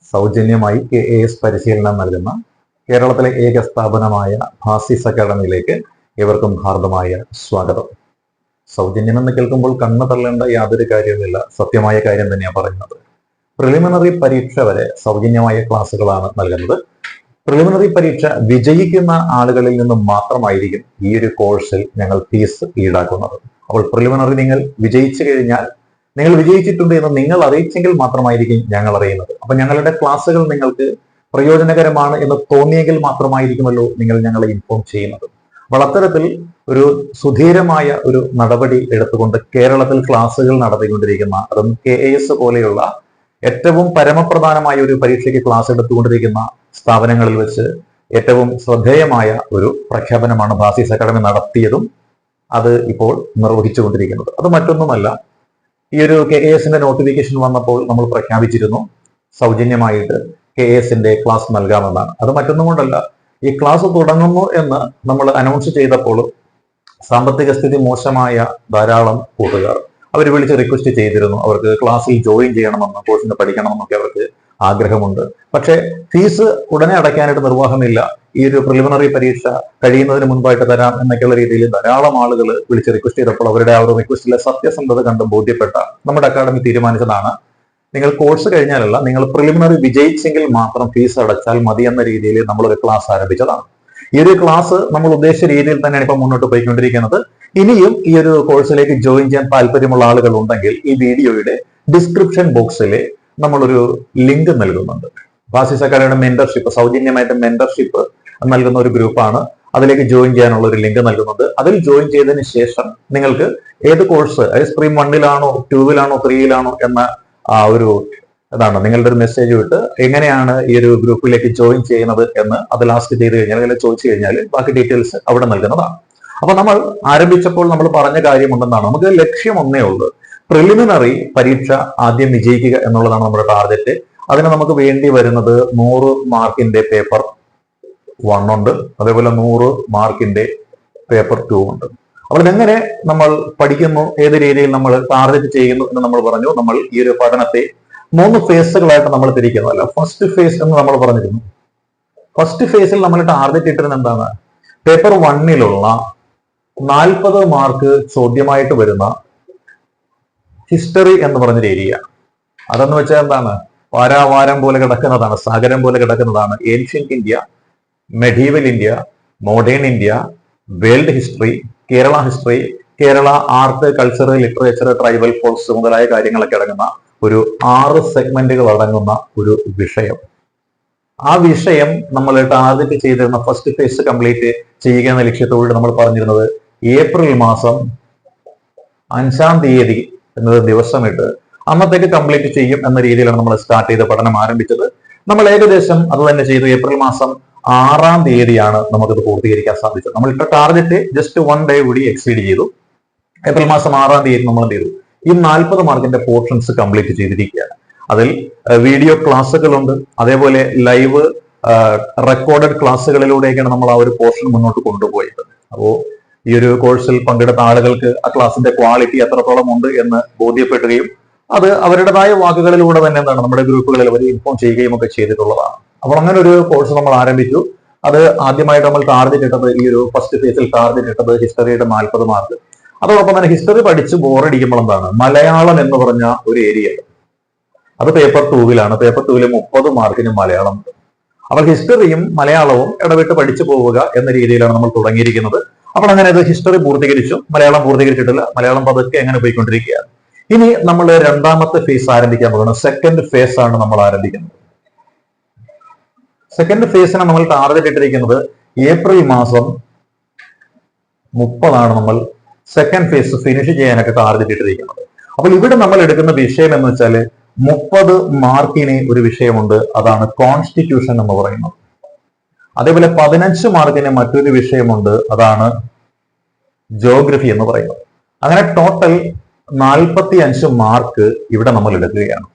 സൗജന്യമായി KAS പരിശീലനം നൽകുന്ന കേരളത്തിലെ ഏക സ്ഥാപനമായ ഭാസിസ് അക്കാഡമിയിലേക്ക് ഏവർക്കും ഹാർദമായ സ്വാഗതം. സൗജന്യം എന്ന് കേൾക്കുമ്പോൾ കണ്ണ് തള്ളേണ്ട യാതൊരു കാര്യവുമില്ല, സത്യമായ കാര്യം തന്നെയാണ് പറയുന്നത്. പ്രിലിമിനറി പരീക്ഷ വരെ സൗജന്യമായ ക്ലാസ്സുകളാണ് നൽകുന്നത്. പ്രിലിമിനറി പരീക്ഷ വിജയിക്കുന്ന ആളുകളിൽ നിന്നും മാത്രമായിരിക്കും ഈ ഒരു കോഴ്സിൽ ഞങ്ങൾ ഫീസ് ഈടാക്കുന്നത്. അപ്പോൾ പ്രിലിമിനറി നിങ്ങൾ വിജയിച്ചു കഴിഞ്ഞാൽ, നിങ്ങൾ വിജയിച്ചിട്ടുണ്ട് എന്ന് നിങ്ങൾ അറിയിച്ചെങ്കിൽ മാത്രമായിരിക്കും ഞങ്ങൾ അറിയുന്നത്. അപ്പൊ ഞങ്ങളുടെ ക്ലാസ്സുകൾ നിങ്ങൾക്ക് പ്രയോജനകരമാണ് എന്ന് തോന്നിയെങ്കിൽ മാത്രമായിരിക്കുമല്ലോ നിങ്ങൾ ഞങ്ങളെ ഇൻഫോം ചെയ്യുന്നത്. അപ്പോൾ അത്തരത്തിൽ ഒരു സുധീരമായ ഒരു നടപടി എടുത്തുകൊണ്ട് കേരളത്തിൽ ക്ലാസ്സുകൾ നടത്തിക്കൊണ്ടിരിക്കുന്ന, അതും KAS പോലെയുള്ള ഏറ്റവും പരമപ്രധാനമായ ഒരു പരീക്ഷയ്ക്ക് ക്ലാസ് എടുത്തുകൊണ്ടിരിക്കുന്ന സ്ഥാപനങ്ങളിൽ വെച്ച് ഏറ്റവും ശ്രദ്ധേയമായ ഒരു പ്രഖ്യാപനമാണ് ഭാസിസ് അക്കാഡമി നടത്തിയതും അത് ഇപ്പോൾ നിർവഹിച്ചുകൊണ്ടിരിക്കുന്നത്. അത് മറ്റൊന്നുമല്ല, ഈ ഒരു KASന്റെ നോട്ടിഫിക്കേഷൻ വന്നപ്പോൾ നമ്മൾ പ്രഖ്യാപിച്ചിരുന്നു സൗജന്യമായിട്ട് KASന്റെ ക്ലാസ് നൽകാമെന്നാണ്. അത് മറ്റൊന്നും കൊണ്ടല്ല, ഈ ക്ലാസ് തുടങ്ങുന്നു എന്ന് നമ്മൾ അനൗൺസ് ചെയ്തപ്പോൾ സാമ്പത്തിക സ്ഥിതി മോശമായ ധാരാളം കൂട്ടുകാർ അവർ വിളിച്ച് റിക്വസ്റ്റ് ചെയ്തിരുന്നു. അവർക്ക് ക്ലാസ്സിൽ ജോയിൻ ചെയ്യണമെന്ന്, കോഴ്സിന് പഠിക്കണമെന്നൊക്കെ അവർക്ക് ആഗ്രഹമുണ്ട്. പക്ഷേ ഫീസ് ഉടനെ അടയ്ക്കാനായിട്ട് നിർവാഹമില്ല, ഈ ഒരു പ്രിലിമിനറി പരീക്ഷ കഴിയുന്നതിന് മുൻപായിട്ട് തരാം എന്നൊക്കെയുള്ള രീതിയിൽ ധാരാളം ആളുകൾ വിളിച്ച് റിക്വസ്റ്റ് ചെയ്തപ്പോൾ അവരുടെ ആ ഒരു റിക്വസ്റ്റിലെ സത്യസന്ധത കണ്ട് ബോധ്യപ്പെട്ട നമ്മുടെ അക്കാഡമി തീരുമാനിച്ചതാണ്, നിങ്ങൾ കോഴ്സ് കഴിഞ്ഞാലല്ല, നിങ്ങൾ പ്രിലിമിനറി വിജയിച്ചെങ്കിൽ മാത്രം ഫീസ് അടച്ചാൽ മതി എന്ന രീതിയിൽ നമ്മളൊരു ക്ലാസ് ആരംഭിച്ചതാണ്. ഈ ഒരു ക്ലാസ് നമ്മൾ ഉദ്ദേശിച്ച രീതിയിൽ തന്നെയാണ് ഇപ്പൊ മുന്നോട്ട് പോയിക്കൊണ്ടിരിക്കുന്നത്. ഇനിയും ഈ ഒരു കോഴ്സിലേക്ക് ജോയിൻ ചെയ്യാൻ താല്പര്യമുള്ള ആളുകൾ ഉണ്ടെങ്കിൽ ഈ വീഡിയോയുടെ ഡിസ്ക്രിപ്ഷൻ ബോക്സിൽ നമ്മളൊരു ലിങ്ക് നൽകുന്നുണ്ട്. ഭാസിസ് അക്കാഡമിയുടെ മെന്റർഷിപ്പ്, സൗജന്യമായിട്ട് മെന്റർഷിപ്പ് നൽകുന്ന ഒരു ഗ്രൂപ്പാണ്. അതിലേക്ക് ജോയിൻ ചെയ്യാനുള്ള ഒരു ലിങ്ക് നൽകുന്നുണ്ട്. അതിൽ ജോയിൻ ചെയ്തതിന് ശേഷം നിങ്ങൾക്ക് ഏത് കോഴ്സ്, അതായത് സ്ട്രീം 1-ലാണോ 2-ലാണോ 3-ലാണോ എന്ന ആ ഒരു ഇതാണ് നിങ്ങളുടെ ഒരു മെസ്സേജ് വിട്ട് എങ്ങനെയാണ് ഈ ഒരു ഗ്രൂപ്പിലേക്ക് ജോയിൻ ചെയ്യുന്നത് എന്ന് അത് ലാസ്റ്റ് ചെയ്ത് കഴിഞ്ഞാൽ, അല്ലെങ്കിൽ ചോദിച്ചു കഴിഞ്ഞാൽ ബാക്കി ഡീറ്റെയിൽസ് അവിടെ നൽകുന്നതാണ്. അപ്പൊ നമ്മൾ ആരംഭിച്ചപ്പോൾ നമ്മൾ പറഞ്ഞ കാര്യമുണ്ടെന്നാണ്, നമുക്ക് ലക്ഷ്യം ഒന്നേ ഉള്ളൂ, പ്രിലിമിനറി പരീക്ഷ ആദ്യം വിജയിക്കുക എന്നുള്ളതാണ് നമ്മുടെ ടാർഗറ്റ്. അതിന് നമുക്ക് വേണ്ടി വരുന്നത് 100 മാർക്കിന്റെ പേപ്പർ 1 ഉണ്ട്, അതേപോലെ 100 മാർക്കിന്റെ പേപ്പർ 2 ഉണ്ട്. അപ്പോൾ ഇതെങ്ങനെ നമ്മൾ പഠിക്കുന്നു, ഏത് രീതിയിൽ നമ്മൾ ടാർഗറ്റ് ചെയ്യുന്നു എന്ന് നമ്മൾ പറഞ്ഞു. നമ്മൾ ഈ ഒരു പഠനത്തെ 3 ഫേസുകളായിട്ട് നമ്മൾ തിരിക്കുന്നതല്ല. ഫസ്റ്റ് ഫേസ് എന്ന് നമ്മൾ പറഞ്ഞിരുന്നു. ഫസ്റ്റ് ഫേസിൽ നമ്മൾ ടാർഗറ്റ് ഇട്ടിരുന്നത് എന്താണ്, പേപ്പർ 1-ലുള്ള 40 മാർക്ക് ചോദ്യമായിട്ട് വരുന്ന ഹിസ്റ്ററി എന്ന് പറഞ്ഞൊരു ഏരിയ. അതെന്ന് വെച്ചാൽ എന്താണ്, വാരാവാരം പോലെ കിടക്കുന്നതാണ്, സാഗരം പോലെ കിടക്കുന്നതാണ്. Ancient India, medieval India, modern India, world history, Kerala history, Kerala art, culture, literature, tribal folks മുതലായ കാര്യങ്ങളൊക്കെ അടങ്ങുന്ന ഒരു 6 സെഗ്മെന്റുകൾ അടങ്ങുന്ന ഒരു വിഷയം. ആ വിഷയം നമ്മൾ ടാർഗറ്റ് ചെയ്തിരുന്ന ഫസ്റ്റ് ഫേസ് കംപ്ലീറ്റ് ചെയ്യുക എന്ന ലക്ഷ്യത്തോട് നമ്മൾ പറഞ്ഞിരുന്നത് ഏപ്രിൽ മാസം 5-ാം തീയതി എന്നത് ദിവസമിട്ട് അന്നത്തേക്ക് കംപ്ലീറ്റ് ചെയ്യും എന്ന രീതിയിലാണ് നമ്മൾ സ്റ്റാർട്ട് ചെയ്ത പഠനം ആരംഭിച്ചത്. നമ്മൾ ഏകദേശം അത് തന്നെ ചെയ്തു. ഏപ്രിൽ മാസം 6-ാം തീയതിയാണ് നമുക്കത് പൂർത്തീകരിക്കാൻ സാധിച്ചത്. നമ്മൾ ഇട്ട ടാർഗറ്റ് ജസ്റ്റ് 1 ഡേ കൂടി എക്സീഡ് ചെയ്തു. ഏപ്രിൽ മാസം 6-ാം തീയതി നമ്മൾ എന്ത് ചെയ്തു, ഈ 40 മാർക്കിന്റെ പോർഷൻസ് കംപ്ലീറ്റ് ചെയ്തിരിക്കുകയാണ്. അതിൽ വീഡിയോ ക്ലാസ്സുകളുണ്ട്, അതേപോലെ ലൈവ് റെക്കോർഡഡ് ക്ലാസ്സുകളിലൂടെയൊക്കെയാണ് നമ്മൾ ആ ഒരു പോർഷൻ മുന്നോട്ട് കൊണ്ടുപോയത്. അപ്പോൾ ഈ ഒരു കോഴ്സിൽ പങ്കെടുത്ത ആളുകൾക്ക് ആ ക്ലാസിന്റെ ക്വാളിറ്റി എത്രത്തോളം ഉണ്ട് എന്ന് ബോധ്യപ്പെടുകയും അത് അവരുടേതായ വാക്കുകളിലൂടെ തന്നെ എന്താണ് നമ്മുടെ ഗ്രൂപ്പുകളിൽ അവർ ഇൻഫോം ചെയ്യുകയും ഒക്കെ ചെയ്തിട്ടുള്ളതാണ്. അപ്പോൾ അങ്ങനെ ഒരു കോഴ്സ് നമ്മൾ ആരംഭിച്ചു. അത് ആദ്യമായിട്ട് നമ്മൾ ടാർഗറ്റ് ഇട്ടത്, ഈ ഒരു ഫസ്റ്റ് ഫേസിൽ ടാർഗറ്റ് ഇട്ടത് ഹിസ്റ്ററിയുടെ 40 മാർക്ക്. അതോടൊപ്പം തന്നെ ഹിസ്റ്ററി പഠിച്ച് ബോറടിക്കുമ്പോൾ എന്താണ്, മലയാളം എന്ന് പറഞ്ഞ ഒരു ഏരിയ, അത് പേപ്പർ 2-ലാണ്. പേപ്പർ 2-ൽ 30 മാർക്കിന് മലയാളം ഉണ്ട്. അപ്പോൾ ഹിസ്റ്ററിയും മലയാളവും ഇടവിട്ട് പഠിച്ചു പോവുക എന്ന രീതിയിലാണ് നമ്മൾ തുടങ്ങിയിരിക്കുന്നത്. അപ്പോൾ അങ്ങനെ അത് ഹിസ്റ്ററി പൂർത്തീകരിച്ചു, മലയാളം പൂർത്തീകരിച്ചിട്ടില്ല. മലയാളം പതുക്കെ എങ്ങനെ പോയിക്കൊണ്ടിരിക്കുകയാണ്. ഇനി നമ്മൾ 2ാമത്തെ ഫേസ് ആരംഭിക്കാൻ പോകുന്നത്, സെക്കൻഡ് ഫേസ് ആണ് നമ്മൾ ആരംഭിക്കുന്നത്. സെക്കൻഡ് ഫേസിനെ നമ്മൾ ടാർഗറ്റ് ഇട്ടിരിക്കുന്നത് ഏപ്രിൽ മാസം 30-ആണ് നമ്മൾ സെക്കൻഡ് ഫേസ് ഫിനിഷ് ചെയ്യാനൊക്കെ ടാർഗറ്റ് ഇട്ടിരിക്കുന്നത്. അപ്പോൾ ഇവിടെ നമ്മൾ എടുക്കുന്ന വിഷയം എന്ന് വെച്ചാൽ 30 മാർക്കിന് ഒരു വിഷയമുണ്ട്, അതാണ് കോൺസ്റ്റിറ്റ്യൂഷൻ എന്ന് പറയുന്നത്. അതേപോലെ 15 മാർക്കിന് മറ്റൊരു വിഷയമുണ്ട്, അതാണ് ജോഗ്രഫി എന്ന് പറയുന്നത്. അങ്ങനെ ടോട്ടൽ 45 മാർക്ക് ഇവിടെ നമ്മൾ എടുക്കുകയാണ്.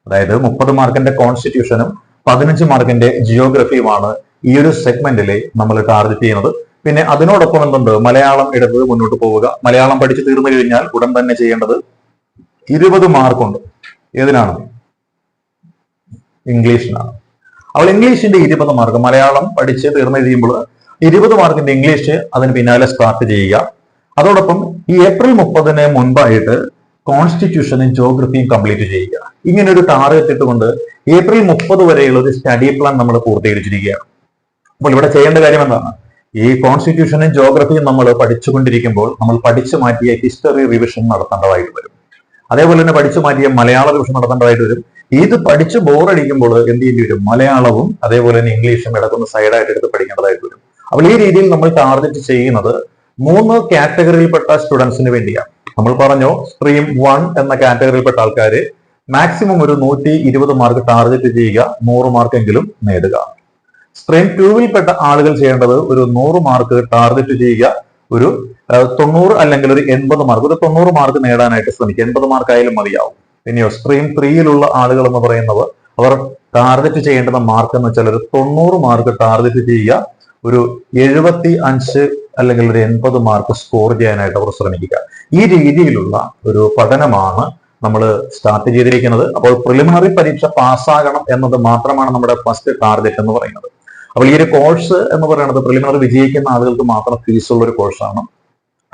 അതായത് 30 മാർക്കിന്റെ കോൺസ്റ്റിറ്റ്യൂഷനും 15 മാർക്കിന്റെ ജിയോഗ്രഫിയുമാണ് ഈ ഒരു സെഗ്മെന്റിൽ നമ്മൾ ടാർഗറ്റ് ചെയ്യുന്നത്. പിന്നെ അതിനോടൊപ്പം എന്തുണ്ട്, മലയാളം എടുത്ത് മുന്നോട്ട് പോവുക. മലയാളം പഠിച്ചു തീർന്നു കഴിഞ്ഞാൽ ഉടൻ തന്നെ ചെയ്യേണ്ടത് 20 മാർക്കുണ്ട്. ഏതിനാണ്, ഇംഗ്ലീഷിനാണ്. അപ്പോൾ ഇംഗ്ലീഷിന്റെ 20 മാർക്ക്, മലയാളം പഠിച്ച് തീർന്നു കഴിയുമ്പോൾ 20 മാർക്കിന്റെ ഇംഗ്ലീഷ് അതിന് പിന്നാലെ സ്റ്റാർട്ട് ചെയ്യുക. അതോടൊപ്പം ഈ ഏപ്രിൽ 30-ന് മുൻപായിട്ട് കോൺസ്റ്റിറ്റ്യൂഷനും ജോഗ്രഫിയും കംപ്ലീറ്റ് ചെയ്യുക. ഇങ്ങനെ ഒരു ടാർഗറ്റ് ഇട്ടുകൊണ്ട് ഏപ്രിൽ 30 വരെയുള്ള ഒരു സ്റ്റഡി പ്ലാൻ നമ്മൾ പൂർത്തീകരിച്ചിരിക്കുകയാണ്. അപ്പോൾ ഇവിടെ ചെയ്യേണ്ട കാര്യം എന്താണ്? ഈ കോൺസ്റ്റിറ്റ്യൂഷനും ജോഗ്രഫിയും നമ്മൾ പഠിച്ചുകൊണ്ടിരിക്കുമ്പോൾ നമ്മൾ പഠിച്ചു മാറ്റിയ ഹിസ്റ്ററി റിവിഷൻ നടത്തേണ്ടതായിട്ട് വരും. അതേപോലെ തന്നെ പഠിച്ചു മാറ്റിയ മലയാള റിവിഷൻ നടത്തേണ്ടതായിട്ട് വരും. ഇത് പഠിച്ച് ബോറടിക്കുമ്പോൾ എന്ത് ചെയ്യേണ്ടി വരും? മലയാളവും അതേപോലെ തന്നെ ഇംഗ്ലീഷും ഇടക്കൊന്ന് സൈഡായിട്ട് എടുത്ത് പഠിക്കേണ്ടതായിട്ട് വരും. അപ്പോൾ ഈ രീതിയിൽ നമ്മൾ ടാർഗറ്റ് ചെയ്യുന്നത് 3 കാറ്റഗറിയിൽപ്പെട്ട സ്റ്റുഡൻസിന് വേണ്ടിയാണ്. നമ്മൾ പറഞ്ഞു സ്ട്രീം 1 എന്ന കാറ്റഗറിയിൽപ്പെട്ട ആൾക്കാര് മാക്സിമം ഒരു 120 മാർക്ക് ടാർഗറ്റ് ചെയ്യുക, 100 മാർക്കെങ്കിലും നേടുക. സ്ട്രീം 2-ൽപ്പെട്ട ആളുകൾ ചെയ്യേണ്ടത് ഒരു 100 മാർക്ക് ടാർഗറ്റ് ചെയ്യുക, ഒരു 90 അല്ലെങ്കിൽ ഒരു 80 മാർക്ക്, ഒരു 90 മാർക്ക് നേടാനായിട്ട് ശ്രമിക്കുക. 80 മാർക്ക് ആയാലും മതിയാവും. പിന്നെയോ സ്ട്രീം 3-ലുള്ള ആളുകൾ എന്ന് പറയുന്നവർ അവർ ടാർഗറ്റ് ചെയ്യേണ്ടുന്ന മാർക്ക് എന്ന് വെച്ചാൽ ഒരു 90 മാർക്ക് ടാർഗറ്റ് ചെയ്യുക, ഒരു 75 അല്ലെങ്കിൽ ഒരു 80 മാർക്ക് സ്കോർ ചെയ്യാനായിട്ട് അവർ ശ്രമിക്കുക. ഈ രീതിയിലുള്ള ഒരു പഠനമാണ് നമ്മൾ സ്റ്റാർട്ട് ചെയ്തിരിക്കുന്നത്. അപ്പോൾ പ്രിലിമിനറി പരീക്ഷ പാസ്സാകണം എന്നത് മാത്രമാണ് നമ്മുടെ ഫസ്റ്റ് ടാർഗറ്റ് എന്ന് പറയുന്നത്. അപ്പോൾ ഈ ഒരു കോഴ്സ് എന്ന് പറയുന്നത് പ്രിലിമിനറി വിജയിക്കുന്ന ആളുകൾക്ക് മാത്രം ഫീസുള്ള ഒരു കോഴ്സാണ്.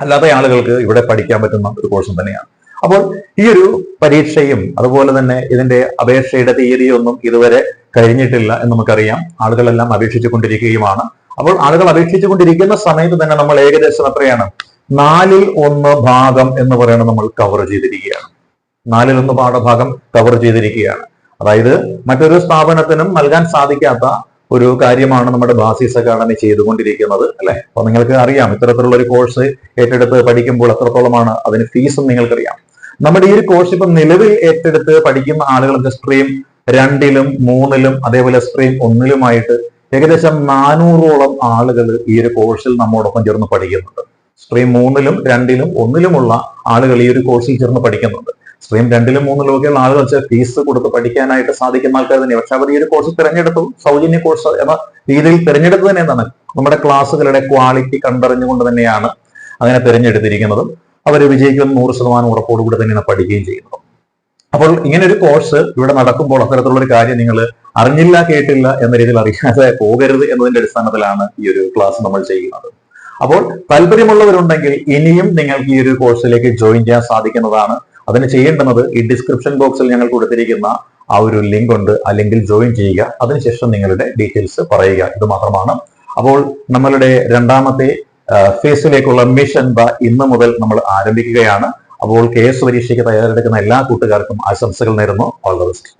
അല്ലാത്ത ആളുകൾക്ക് ഇവിടെ പഠിക്കാൻ പറ്റുന്ന ഒരു കോഴ്സും തന്നെയാണ്. അപ്പോൾ ഈ ഒരു പരീക്ഷയും അതുപോലെ തന്നെ ഇതിന്റെ അപേക്ഷയുടെ തീയതിയൊന്നും ഇതുവരെ കഴിഞ്ഞിട്ടില്ല എന്ന് നമുക്കറിയാം. ആളുകളെല്ലാം അപേക്ഷിച്ചു കൊണ്ടിരിക്കുകയുമാണ്. അപ്പോൾ ആളുകൾ അപേക്ഷിച്ചു കൊണ്ടിരിക്കുന്ന സമയത്ത് തന്നെ നമ്മൾ ഏകദേശം എത്രയാണ്? 1/4 ഭാഗം എന്ന് പറയുന്നത് നമ്മൾ കവർ ചെയ്തിരിക്കുകയാണ്. 1/4 പാഠഭാഗം കവർ ചെയ്തിരിക്കുകയാണ്. അതായത് മറ്റൊരു സ്ഥാപനത്തിനും നൽകാൻ സാധിക്കാത്ത ഒരു കാര്യമാണ് നമ്മുടെ ബാസിസ് അക്കാഡമി ചെയ്തുകൊണ്ടിരിക്കുന്നത്, അല്ലെ? അപ്പൊ നിങ്ങൾക്ക് അറിയാം ഇത്തരത്തിലുള്ള ഒരു കോഴ്സ് ഏറ്റെടുത്ത് പഠിക്കുമ്പോൾ എത്രത്തോളമാണ് അതിന് ഫീസും നിങ്ങൾക്കറിയാം. നമ്മുടെ ഈ ഒരു കോഴ്സ് ഇപ്പം നിലവിൽ ഏറ്റെടുത്ത് പഠിക്കുന്ന ആളുകൾക്ക് സ്ട്രീം 2-ലും 3-ലും അതേപോലെ സ്ട്രീം 1-ലുമായിട്ട് ഏകദേശം 400ഓളം ആളുകൾ ഈ ഒരു കോഴ്സിൽ നമ്മോടൊപ്പം ചേർന്ന് പഠിക്കുന്നുണ്ട്. സ്ട്രീം 3-ലും 2-ലും 1-ലുമുള്ള ആളുകൾ ഈ ഒരു കോഴ്സിൽ ചേർന്ന് പഠിക്കുന്നുണ്ട്. സ്ട്രീം 2-ലും 3-ലും ഒക്കെയുള്ള ആളുകൾ വെച്ചാൽ ഫീസ് കൊടുത്ത് പഠിക്കാനായിട്ട് സാധിക്കുന്ന ആൾക്കാർ തന്നെയാണ്. പക്ഷെ അവർ ഈ ഒരു കോഴ്സ് തിരഞ്ഞെടുത്തു, സൗജന്യ കോഴ്സ് എന്ന രീതിയിൽ തിരഞ്ഞെടുത്ത് തന്നെ എന്താണ് നമ്മുടെ ക്ലാസ്സുകളുടെ ക്വാളിറ്റി കണ്ടറിഞ്ഞുകൊണ്ട് തന്നെയാണ് അങ്ങനെ തിരഞ്ഞെടുത്തിരിക്കുന്നതും അവർ വിജയിക്കുന്ന 100% ഉറപ്പോടുകൂടി തന്നെയാണ് പഠിക്കുകയും ചെയ്യുന്നത്. അപ്പോൾ ഇങ്ങനെ ഒരു കോഴ്സ് ഇവിടെ നടക്കുമ്പോൾ അത്തരത്തിലുള്ള ഒരു കാര്യം നിങ്ങൾ അറിഞ്ഞില്ല കേട്ടില്ല എന്ന രീതിയിൽ അറിയാതെ പോകരുത് എന്നതിന്റെ അടിസ്ഥാനത്തിലാണ് ഈ ഒരു ക്ലാസ് നമ്മൾ ചെയ്യുന്നത്. അപ്പോൾ താല്പര്യമുള്ളവരുണ്ടെങ്കിൽ ഇനിയും നിങ്ങൾക്ക് ഈ ഒരു കോഴ്സിലേക്ക് ജോയിൻ ചെയ്യാൻ സാധിക്കുന്നതാണ്. അതിന് ചെയ്യേണ്ടുന്നത് ഈ ഡിസ്ക്രിപ്ഷൻ ബോക്സിൽ ഞങ്ങൾ കൊടുത്തിരിക്കുന്ന ആ ഒരു ലിങ്ക് ഉണ്ട്. ആ ലിങ്കിൽ ജോയിൻ ചെയ്യുക, അതിനുശേഷം നിങ്ങളുടെ ഡീറ്റെയിൽസ് പറയുക, ഇത് മാത്രമാണ്. അപ്പോൾ നമ്മളുടെ 2ാമത്തെ ഫേസിലേക്കുള്ള മിഷൻ ഇന്ന് മുതൽ നമ്മൾ ആരംഭിക്കുകയാണ്. അപ്പോൾ KS പരീക്ഷയ്ക്ക് തയ്യാറെടുക്കുന്ന എല്ലാ കൂട്ടുകാർക്കും ആശംസകൾ നേരുന്നു. All the best.